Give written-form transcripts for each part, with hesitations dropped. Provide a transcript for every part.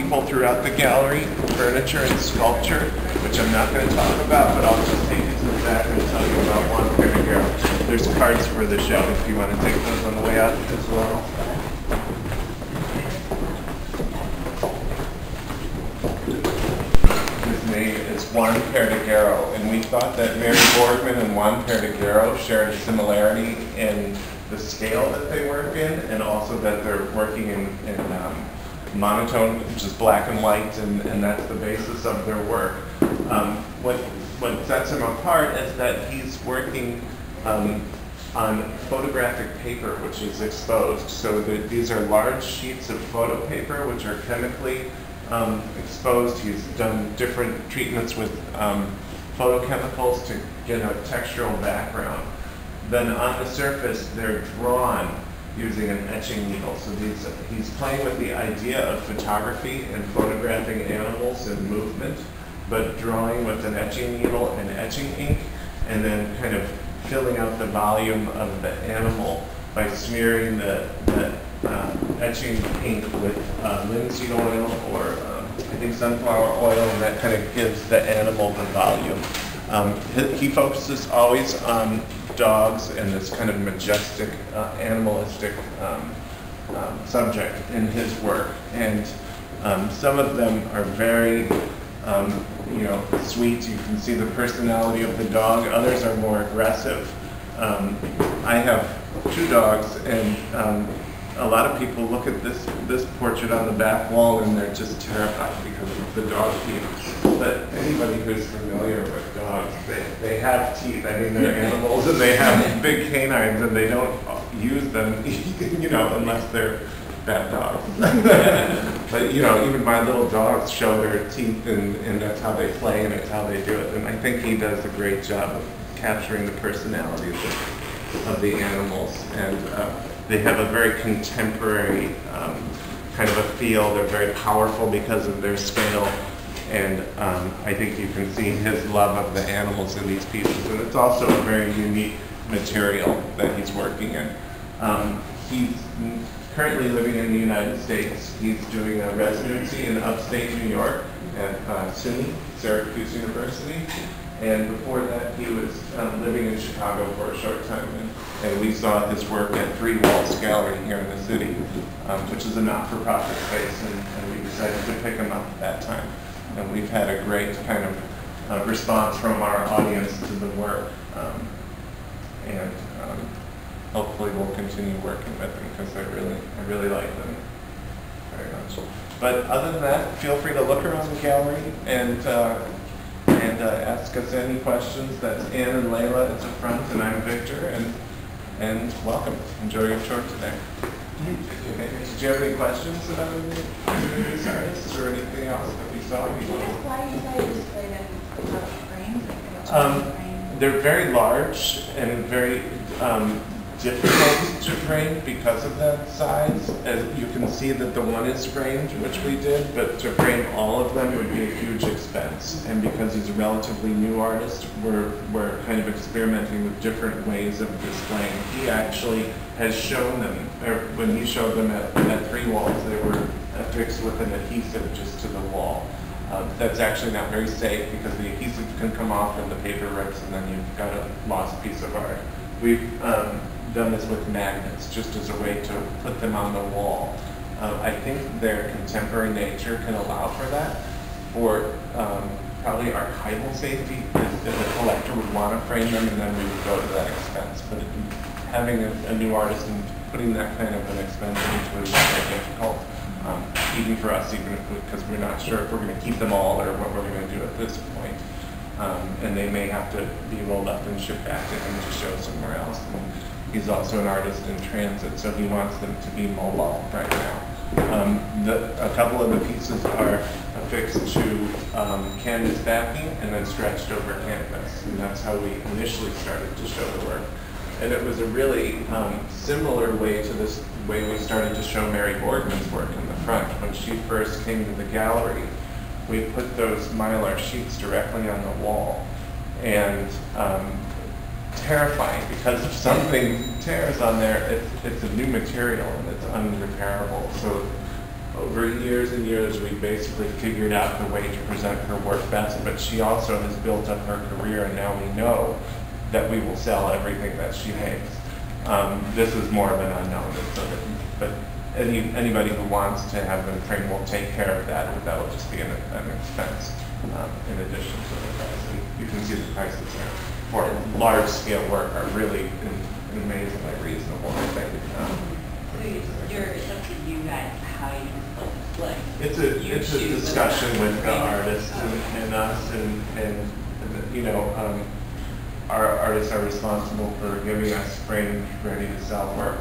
people throughout the gallery, furniture and sculpture, which I'm not going to talk about, but I'll just take you to the back and tell you about Juan Perdigaro. There's cards for the show if you want to take those on the way out as well. His name is Juan Perdigaro, and we thought that Mary Borgman and Juan Perdigaro shared a similarity in the scale that they work in, and also that they're working in monotone, which is black and white, and that's the basis of their work. What sets him apart is that he's working on photographic paper, which is exposed. So these are large sheets of photo paper, which are chemically exposed. He's done different treatments with photochemicals to get a textural background. Then on the surface, they're drawn using an etching needle. So he's playing with the idea of photography and photographing animals in movement, but drawing with an etching needle and etching ink, and then kind of filling out the volume of the animal by smearing the etching ink with linseed oil or I think sunflower oil, and that kind of gives the animal the volume. He focuses always on dogs and this kind of majestic, animalistic subject in his work. And some of them are very, sweet. You can see the personality of the dog. Others are more aggressive. I have two dogs, and a lot of people look at this portrait on the back wall and they're just terrified because of the dog teeth. But anybody who's familiar with dogs, they have teeth. I mean, they're animals and they have big canines, and they don't use them, unless they're bad dogs. But even my little dogs show their teeth, and that's how they play, and it's how they do it. And I think he does a great job of capturing the personalities of the animals, and they have a very contemporary kind of a feel. They're very powerful because of their scale, and I think you can see his love of the animals in these pieces. And it's also a very unique material that he's working in. He's currently living in the United States. He's doing a residency in upstate New York at SUNY, Syracuse University. And before that, he was living in Chicago for a short time. And we saw his work at Three Walls Gallery here in the city, which is a not-for-profit space, and we decided to pick him up at that time. And we've had a great kind of response from our audience to the work. And hopefully we'll continue working with them, because I really like them very much. But other than that, feel free to look around the gallery and ask us any questions. That's Ann and Layla at the front, and I'm Victor, and welcome. Enjoy your tour today. Okay. Did you have any questions about these artists or anything else that we saw? Why do you display them frames? They're very large and very difficult to frame because of that size. As you can see that the one is framed, which we did, but to frame all of them would be a huge expense. And because he's a relatively new artist, we're kind of experimenting with different ways of displaying. He actually has shown them, or when he showed them at Three Walls, they were affixed with an adhesive just to the wall. That's actually not very safe, because the adhesive can come off and the paper rips, and then you've got a lost piece of art. We've done this with magnets, just as a way to put them on the wall. I think their contemporary nature can allow for that. For probably archival safety, if the collector would want to frame them, and then we would go to that expense. But having a new artist and putting that kind of an expense into it is very difficult, even for us, because we're not sure if we're going to keep them all or what we're going to do at this point. And they may have to be rolled up and shipped back to him to show somewhere else. And he's also an artist in transit, so he wants them to be mobile right now. A couple of the pieces are affixed to canvas backing and then stretched over canvas, and that's how we initially started to show the work. And it was a really similar way to this way we started to show Mary Borgman's work in the front. When she first came to the gallery, we put those Mylar sheets directly on the wall, and terrifying, because if something tears on there, it's a new material and it's unrepairable. So over years and years, we basically figured out the way to present her work best, but she also has built up her career, and now we know that we will sell everything that she makes. This is more of an unknown, but anybody who wants to have them trained will take care of that, but that'll just be an expense in addition to the price. And you can see the prices there for large-scale work are really amazingly reasonable, I think. It's up to you guys how you display. It's a discussion with the artist and us, and you know, our artists are responsible for giving us framed, ready to sell work.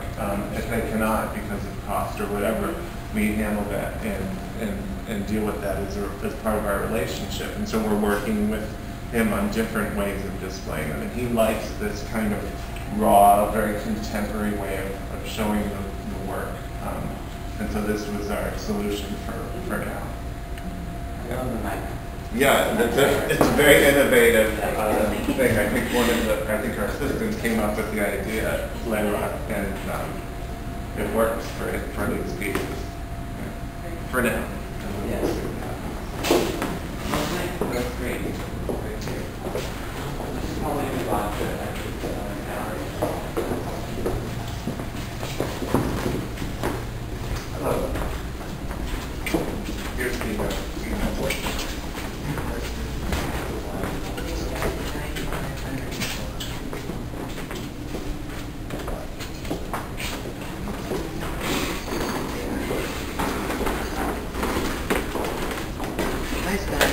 If they cannot because of cost or whatever, we handle that and deal with that as part of our relationship. And so we're working with him on different ways of displaying them. And he likes this kind of raw, very contemporary way of showing the work. And so this was our solution for now. Yeah, it's a very innovative thing. I think our assistants came up with the idea later on, and it works for these pieces. For now. Yes. That's great. Thank you. Probably about Hello. Here's the Nice guy.